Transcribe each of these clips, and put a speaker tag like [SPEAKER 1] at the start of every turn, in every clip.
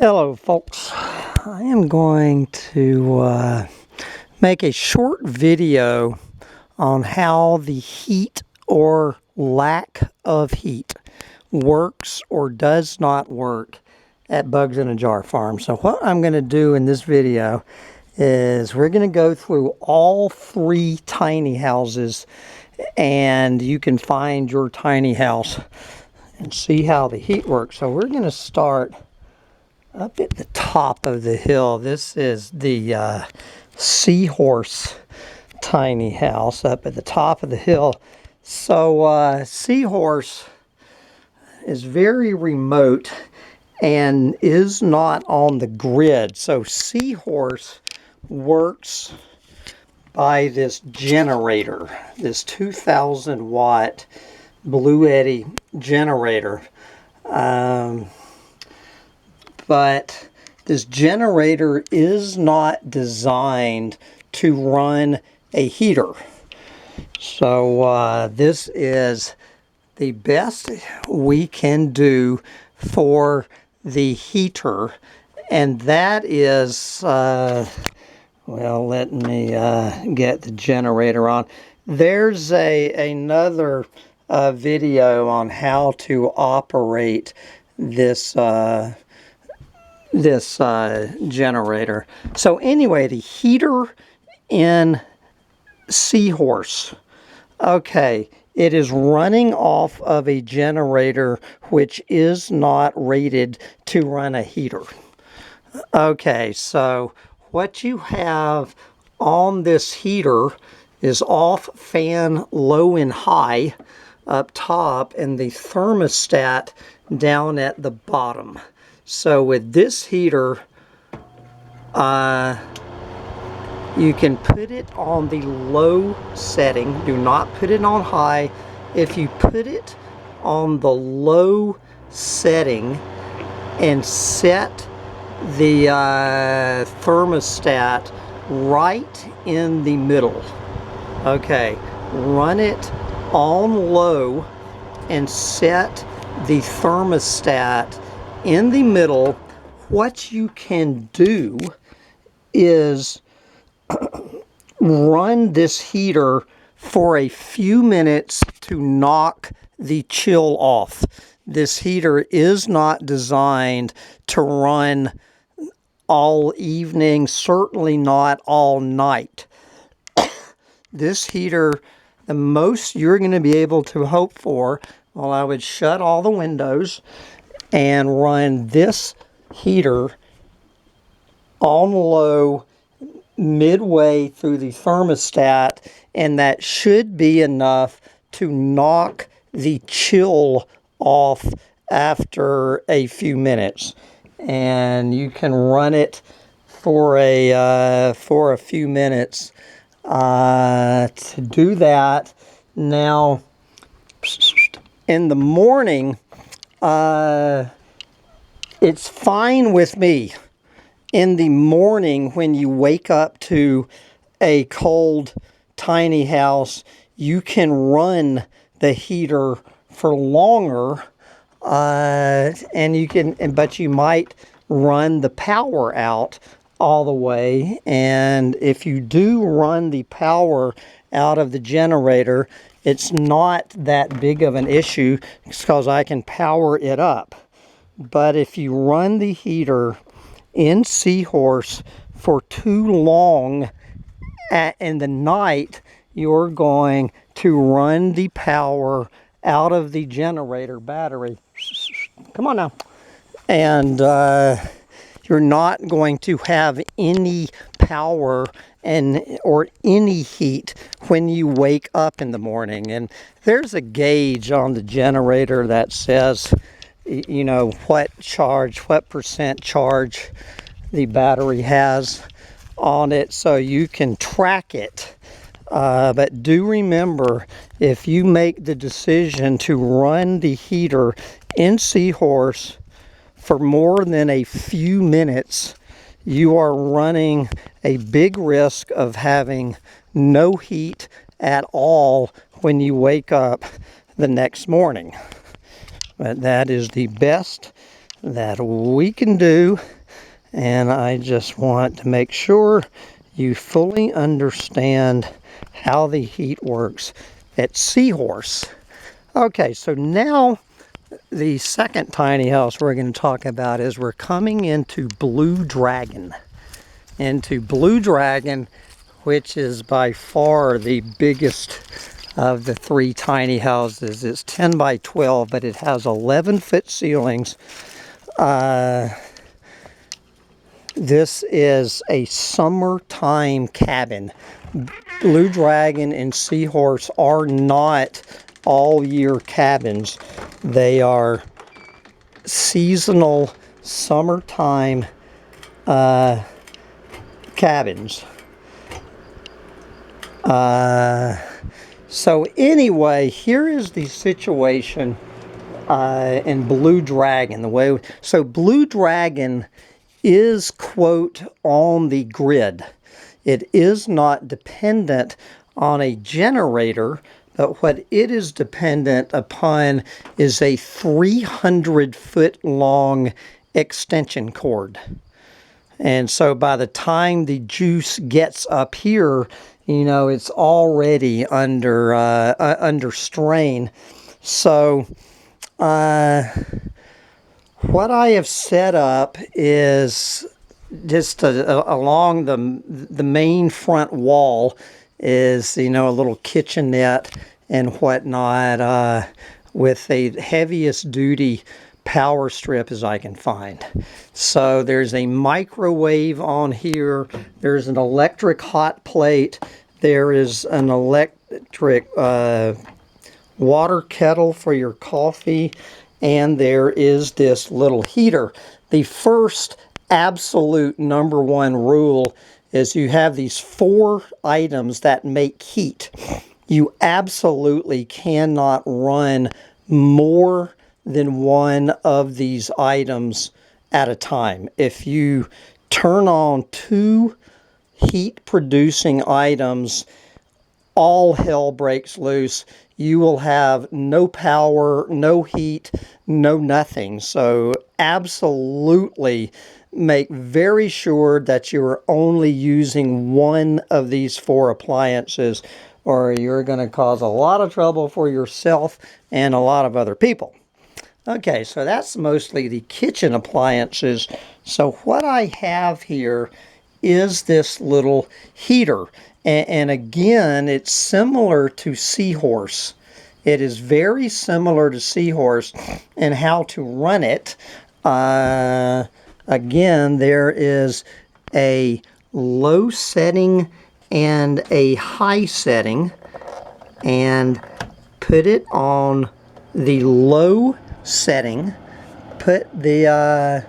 [SPEAKER 1] Hello folks, I am going to make a short video on how the heat or lack of heat works or does not work at Bugs in a Jar Farm. So what I'm going to do in this video is we're going to go through all three tiny houses, and you can find your tiny house and see how the heat works. So we're going to start up at the top of the hill. This is the Seahorse tiny house up at the top of the hill. So Seahorse is very remote and is not on the grid. So Seahorse works by this generator, this 2,000 watt Bluetti generator. But this generator is not designed to run a heater. So this is the best we can do for the heater. And that is, well, let me get the generator on. There's another video on how to operate this generator. So anyway, the heater in Seahorse, okay, it is running off of a generator which is not rated to run a heater. Okay, so what you have on this heater is off fan low and high up top and the thermostat down at the bottom. So with this heater, you can put it on the low setting. Do not put it on high. If you put it on the low setting and set the thermostat right in the middle, okay, run it on low and set the thermostat in the middle, what you can do is run this heater for a few minutes to knock the chill off. This heater is not designed to run all evening, certainly not all night. This heater, the most you're going to be able to hope for, well, I would shut all the windows and run this heater on low midway through the thermostat, and that should be enough to knock the chill off after a few minutes. And you can run it for a few minutes to do that. Now, in the morning, it's fine with me. In the morning, when you wake up to a cold, tiny house, you can run the heater for longer, and you can, but you might run the power out all the way. And if you do run the power out of the generator, it's not that big of an issue because I can power it up. But if you run the heater in Seahorse for too long in the night, you're going to run the power out of the generator battery. Come on now. And you're not going to have any power or any heat when you wake up in the morning. And there's a gauge on the generator that says, you know, what percent charge the battery has on it, so you can track it. But do remember, if you make the decision to run the heater in Seahorse for more than a few minutes, you are running a big risk of having no heat at all when you wake up the next morning. But that is the best that we can do. And I just want to make sure you fully understand how the heat works at Seahorse. Okay, so now the second tiny house we're going to talk about is we're coming into Blue Dragon. Which is by far the biggest of the three tiny houses. It's 10 by 12, but it has 11-foot ceilings. This is a summertime cabin. Blue Dragon and Seahorse are not all-year cabins. They are seasonal summertime cabins. So anyway, here is the situation in Blue Dragon. So Blue Dragon is, quote, on the grid. It is not dependent on a generator, but what it is dependent upon is a 300-foot long extension cord. And so by the time the juice gets up here, you know, it's already under strain. So what I have set up is just along the main front wall is, you know, a little kitchenette and whatnot with the heaviest duty power strip as I can find. So there's a microwave on here. There's an electric hot plate. There is an electric water kettle for your coffee. And there is this little heater. The first absolute number one rule is you have these 4 items that make heat. You absolutely cannot run more than one of these items at a time. If you turn on 2 heat producing items, all hell breaks loose. You will have no power, no heat, no nothing. So absolutely make very sure that you're only using one of these 4 appliances, or you're going to cause a lot of trouble for yourself and a lot of other people. Okay, so that's mostly the kitchen appliances. So what I have here is this little heater. And again, it's similar to Seahorse. It is very similar to Seahorse and how to run it. Again, there is a low setting and a high setting. And put it on the low setting. Put the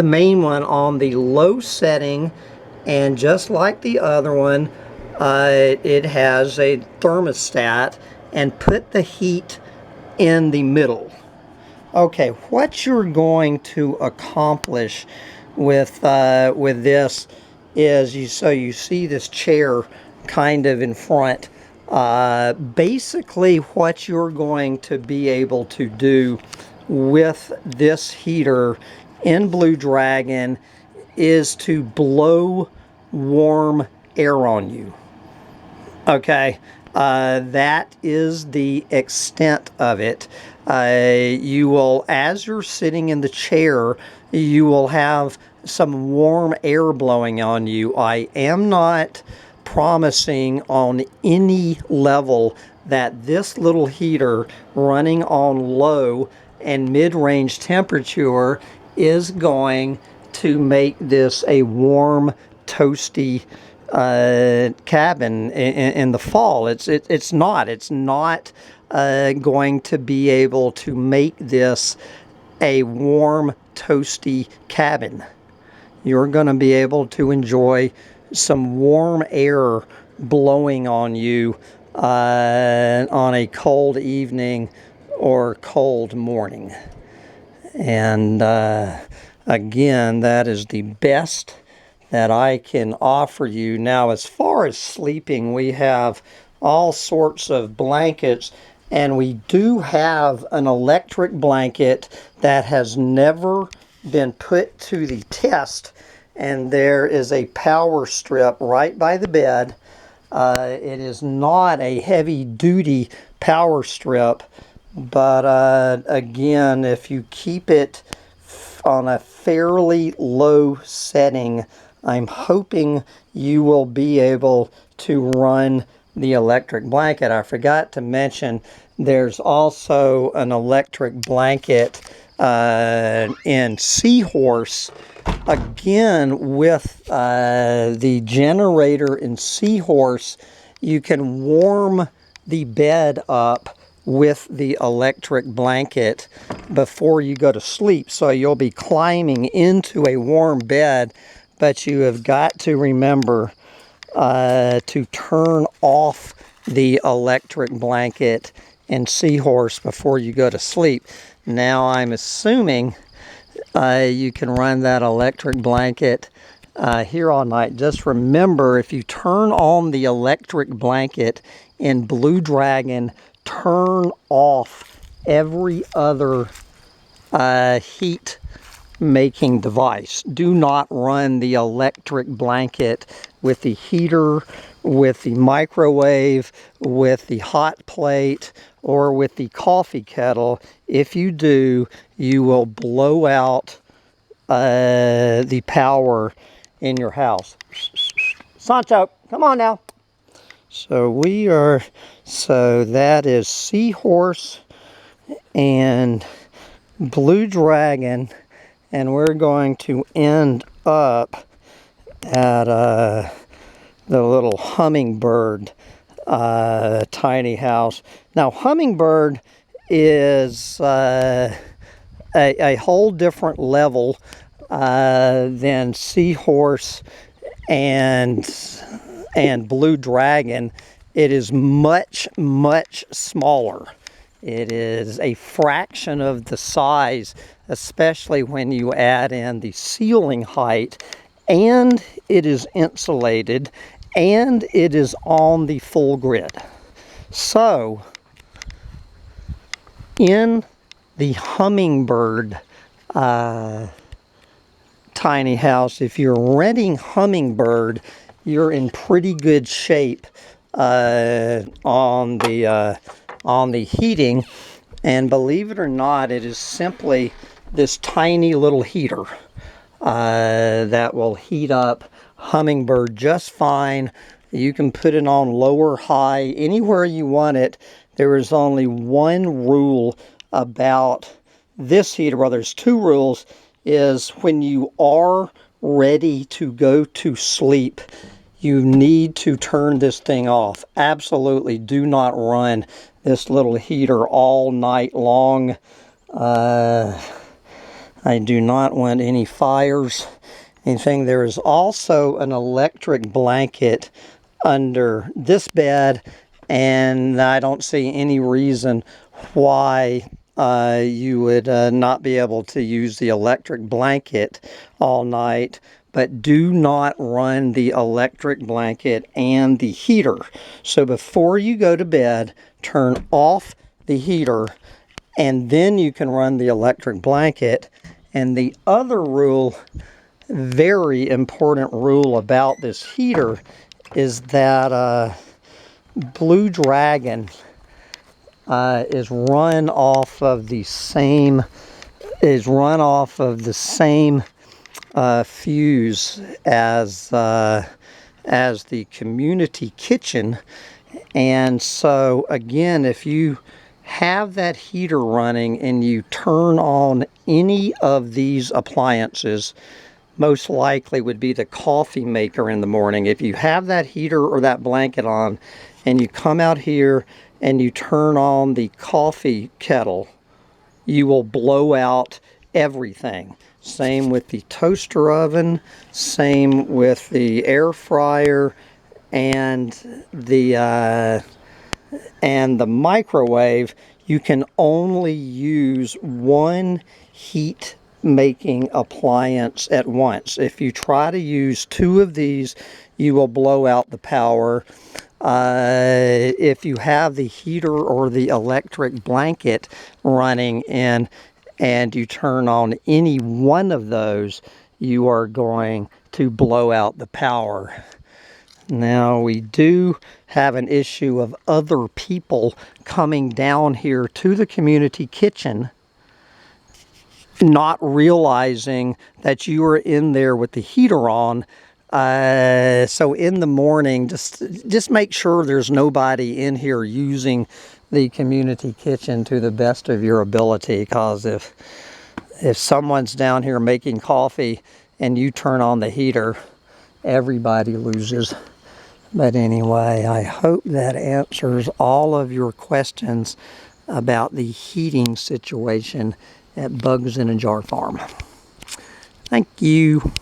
[SPEAKER 1] main one on the low setting, and just like the other one, it has a thermostat, and put the heat in the middle. Okay, what you're going to accomplish with this is you see this chair kind of in front. Basically what you're going to be able to do with this heater in Blue Dragon is to blow warm air on you. Okay, that is the extent of it. You will, as you're sitting in the chair, you will have some warm air blowing on you. I am not promising on any level that this little heater running on low and mid-range temperature is going to make this a warm, toasty cabin in the fall. It's not going to be able to make this a warm, toasty cabin. You're going to be able to enjoy some warm air blowing on you on a cold evening or cold morning. And again, that is the best that I can offer you. Now, as far as sleeping, we have all sorts of blankets. And we do have an electric blanket that has never been put to the test. And there is a power strip right by the bed. It is not a heavy-duty power strip, but again, if you keep it on a fairly low setting, I'm hoping you will be able to run the electric blanket. I forgot to mention there's also an electric blanket in Seahorse. Again, with the generator in Seahorse, you can warm the bed up with the electric blanket before you go to sleep. So you'll be climbing into a warm bed, but you have got to remember to turn off the electric blanket in Seahorse before you go to sleep. Now I'm assuming you can run that electric blanket here all night. Just remember, if you turn on the electric blanket in Blue Dragon, turn off every other heat making device. Do not run the electric blanket with the heater, with the microwave, with the hot plate, or with the coffee kettle. If you do, you will blow out the power in your house. Sancho, come on now. So that is Seahorse and Blue Dragon, and we're going to end up at the little Hummingbird tiny house. Now, Hummingbird is a whole different level than Seahorse and Blue Dragon. It is much, much smaller. It is a fraction of the size, especially when you add in the ceiling height, and it is insulated, and it is on the full grid. So, in the Hummingbird tiny house, if you're renting Hummingbird, you're in pretty good shape on the heating. And believe it or not, it is simply this tiny little heater that will heat up Hummingbird just fine. You can put it on low or high, anywhere you want it. There is only one rule about this heater. Well, there's two rules. Is when you are ready to go to sleep, you need to turn this thing off. Absolutely do not run this little heater all night long. I do not want any fires, anything. There is also an electric blanket under this bed, and I don't see any reason why you would not be able to use the electric blanket all night. But do not run the electric blanket and the heater. So before you go to bed, turn off the heater, and then you can run the electric blanket. And the other rule, very important rule about this heater, is that Blue Dragon is run off of the same fuse as the community kitchen. And so again, if you have that heater running and you turn on any of these appliances, most likely would be the coffee maker in the morning. If you have that heater or that blanket on and you come out here and you turn on the coffee kettle, you will blow out everything. Same with the toaster oven, same with the air fryer, and the microwave. You can only use one heat making appliance at once. If you try to use two of these, you will blow out the power. If you have the heater or the electric blanket running and you turn on any one of those, you are going to blow out the power. Now, we do have an issue of other people coming down here to the community kitchen, not realizing that you are in there with the heater on. So in the morning, just make sure there's nobody in here using the community kitchen to the best of your ability, because if someone's down here making coffee and you turn on the heater, everybody loses. But anyway, I hope that answers all of your questions about the heating situation at Bugs in a Jar Farm. Thank you.